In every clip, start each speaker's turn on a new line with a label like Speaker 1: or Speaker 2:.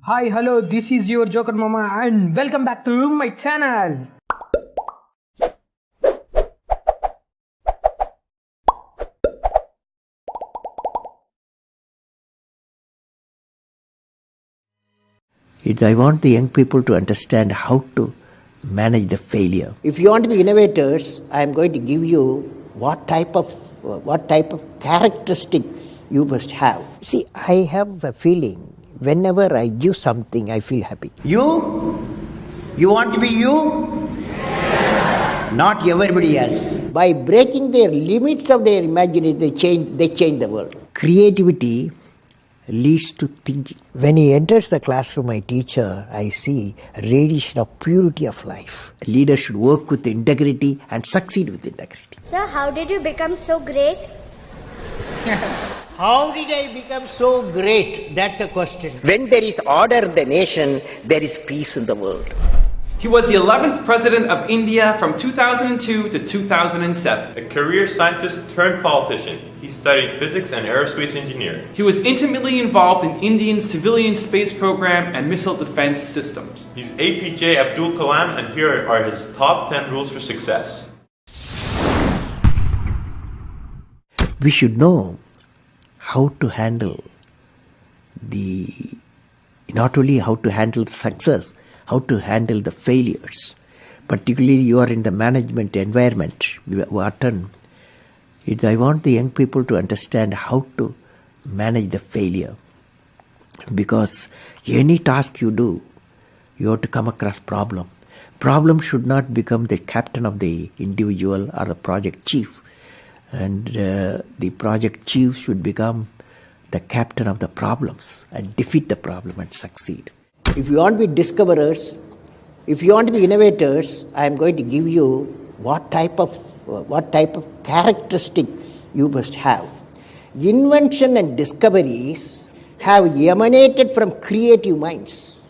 Speaker 1: Hi, hello, this is your Joker Mama and welcome back to my channel.
Speaker 2: I want the young people to understand how to manage the failure.
Speaker 3: If you want to be innovators, I am going to give you what type of characteristic you must have. See, I have a feeling whenever I give something, I feel happy. You want to be you, not everybody else. By breaking their limits of their imagination, they change the world. Creativity leads to thinking. When he enters the classroom, my teacher, I see a radiation of purity of life. A leader should work with integrity and succeed with integrity.
Speaker 4: Sir, how did you become so great?
Speaker 3: How did I become so great? That's the question. When there is order in the nation, there is peace in the world.
Speaker 5: He was the 11th President of India from 2002 to 2007.
Speaker 6: A career scientist turned politician. He studied physics and aerospace engineering.
Speaker 5: He was intimately involved in India's civilian space program and missile defense systems.
Speaker 6: He's APJ Abdul Kalam, and here are his top 10 rules for success.
Speaker 2: We should know how to handle not only how to handle the success, how to handle the failures. Particularly you are in the management environment, Wharton. I want the young people to understand how to manage the failure. Because any task you do, you have to come across problem. Problem should not become the captain of the individual or the project chief. And the project chief should become the captain of the problems and defeat the problem and succeed.
Speaker 3: If you want to be discoverers, if you want to be innovators, I am going to give you what type of characteristic you must have. Invention and discoveries have emanated from creative minds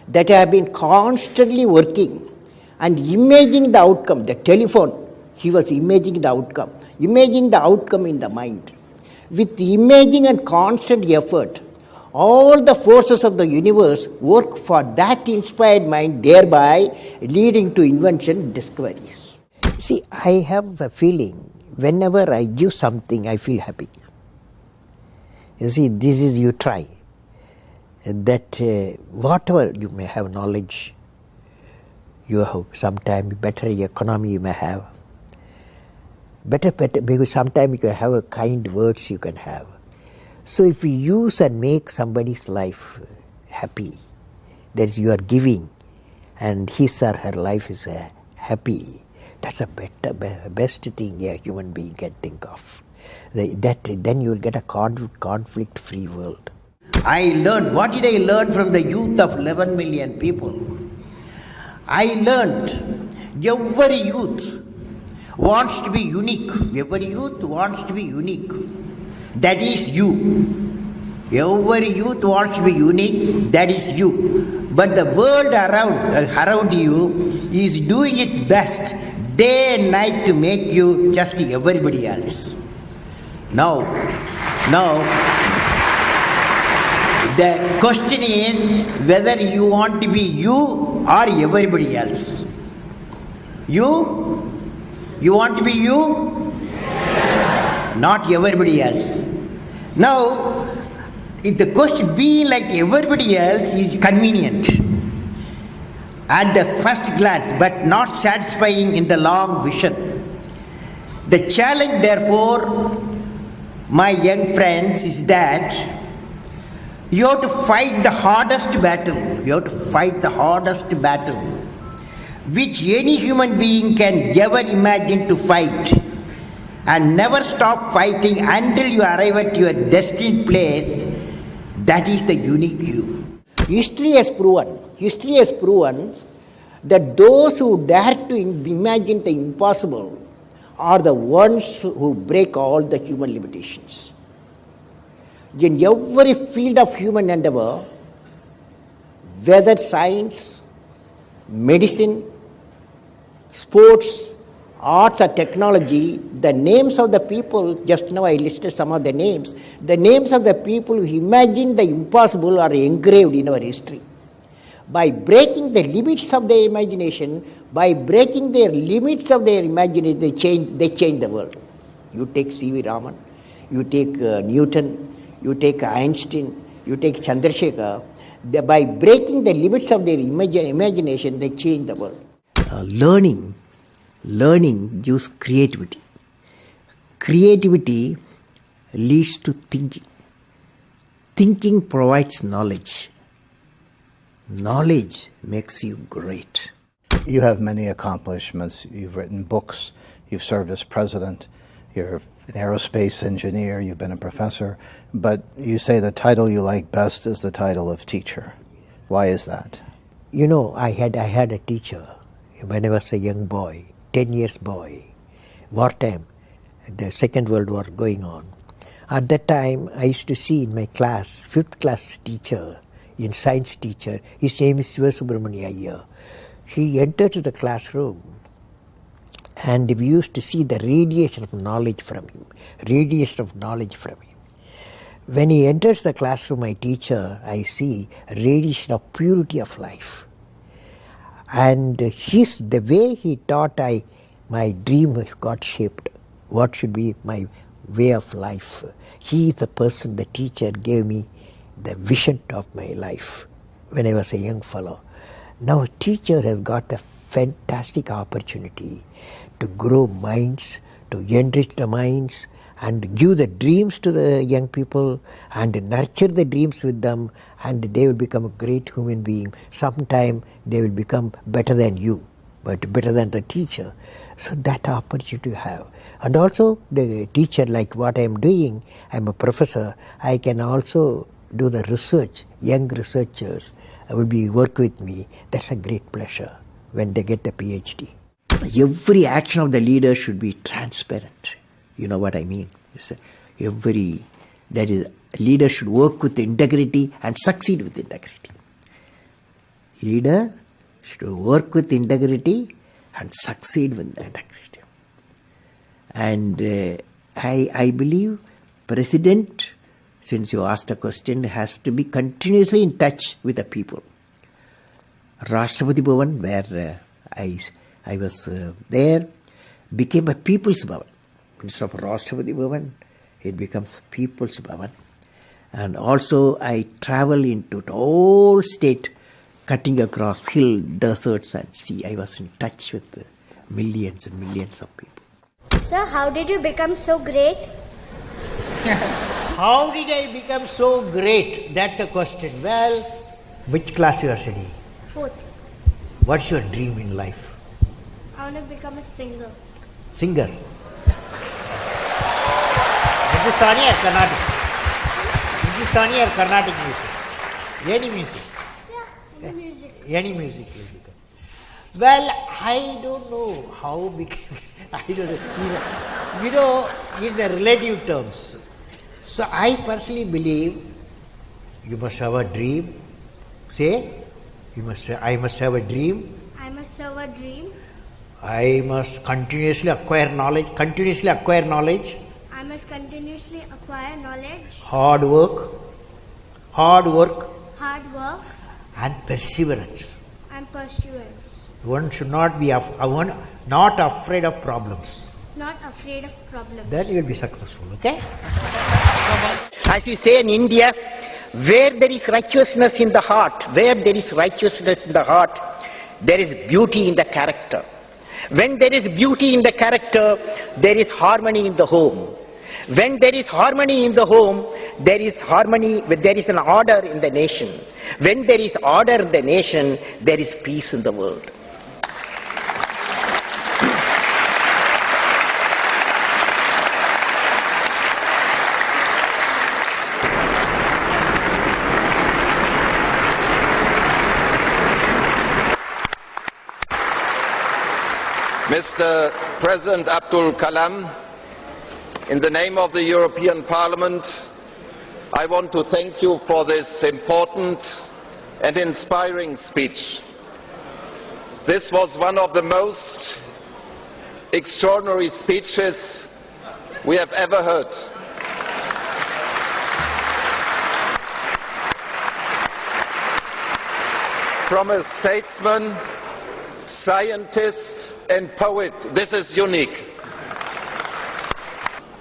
Speaker 3: that have been constantly working and imagining the outcome. The telephone, he was imagining the outcome in the mind. With imaging and constant effort, all the forces of the universe work for that inspired mind, thereby leading to invention and discoveries. See, I have a feeling whenever I give something, I feel happy. You see, this is you try. That whatever you may have knowledge, you have sometimes better economy you may have. Better, because sometimes you have a kind words you can have. So if you use and make somebody's life happy, that is you are giving, and his or her life is happy, that's a best thing a human being can think of. Then you will get a conflict-free world. What did I learn from the youth of 11 million people? I learned every youth wants to be unique. Every youth wants to be unique. That is you. Every youth wants to be unique. That is you. But the world around you is doing its best day and night to make you just everybody else. Now, the question is whether you want to be you or everybody else. You want to be you? Not everybody else. Now, if the question being like everybody else is convenient at the first glance, but not satisfying in the long vision. The challenge, therefore, my young friends, is that you have to fight the hardest battle. You have to fight the hardest battle which any human being can ever imagine to fight, and never stop fighting until you arrive at your destined place. That is the unique you. History has proven that those who dare to imagine the impossible are the ones who break all the human limitations. In every field of human endeavor, whether science, medicine, sports, arts or technology, the names of the people, just now I listed some of the names of the people who imagined the impossible are engraved in our history. By breaking the limits of their imagination, they change the world. You take C.V. Raman, you take Newton, you take Einstein, you take Chandrasekhar. By breaking the limits of their imagination, they change the world.
Speaker 2: Learning gives creativity. Creativity leads to thinking. Thinking provides knowledge. Knowledge makes you great.
Speaker 7: You have many accomplishments. You've written books. You've served as president. You're an aerospace engineer. You've been a professor. But you say the title you like best is the title of teacher. Why is that?
Speaker 2: You know, I had a teacher when I was a young boy, 10 years boy, wartime, the Second World War going on. At that time, I used to see in my class, 5th class teacher, in science teacher, his name is Sivasubramania Iyer. He entered the classroom and we used to see the radiation of knowledge from him. When he enters the classroom, my teacher, I see a radiation of purity of life. And the way he taught, my dream got shaped. What should be my way of life? He is the person, the teacher gave me the vision of my life when I was a young fellow. Now a teacher has got a fantastic opportunity to grow minds, to enrich the minds, and give the dreams to the young people and nurture the dreams with them, and they will become a great human being. Sometime they will become better than you, but better than the teacher. So that opportunity you have. And also the teacher, like what I am doing, I am a professor, I can also do the research. Young researchers will work with me. That's a great pleasure when they get the PhD. Every action of the leader should be transparent. You know what I mean? Leader should work with integrity and succeed with integrity. Leader should work with integrity and succeed with integrity. And I believe President, since you asked the question, has to be continuously in touch with the people. Rashtrapati Bhavan, where I was there, became a People's Bhavan. Instead of Rashtrapati Bhavan, it becomes People's Bhavan. And also I travel into the whole state, cutting across hill, deserts and sea. I was in touch with millions and millions of people.
Speaker 4: Sir, how did you become so great?
Speaker 3: How did I become so great? That's the question. Well, which class you are studying?
Speaker 4: 4th.
Speaker 3: What's your dream in life?
Speaker 4: I want to become a singer.
Speaker 3: Singer. Hindustani or Carnatic? Hindustani or Carnatic music? Any music?
Speaker 4: Yeah, music.
Speaker 3: Any music. Well, I don't know how became. I don't know. It's a relative terms. So I personally believe you must have a dream. Say, I must have a dream.
Speaker 4: I must have a dream.
Speaker 3: I must continuously acquire knowledge.
Speaker 4: I must continuously acquire knowledge.
Speaker 3: Hard work. And perseverance. One should not be not afraid of problems. Then you will be successful, okay?
Speaker 8: As we say in India, where there is righteousness in the heart, there is beauty in the character. When there is beauty in the character, there is harmony in the home. When there is harmony in the home, there is an order in the nation. When there is order in the nation, there is peace in the world.
Speaker 9: Mr. President Abdul Kalam, in the name of the European Parliament, I want to thank you for this important and inspiring speech. This was one of the most extraordinary speeches we have ever heard. From a statesman, scientist and poet. This is unique.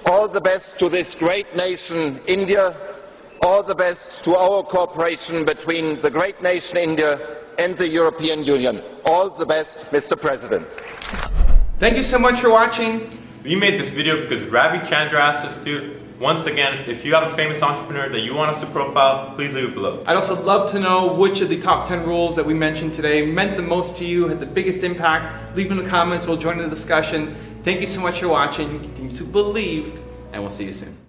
Speaker 9: All the best to this great nation, India. All the best to our cooperation between the great nation, India, and the European Union. All the best, Mr. President.
Speaker 5: Thank you so much for watching.
Speaker 6: We made this video because Ravi Chandra asked us to. Once again, if you have a famous entrepreneur that you want us to profile, please leave it below.
Speaker 5: I'd also love to know which of the top 10 rules that we mentioned today meant the most to you, had the biggest impact. Leave in the comments, we'll join in the discussion. Thank you so much for watching. Continue to believe, and we'll see you soon.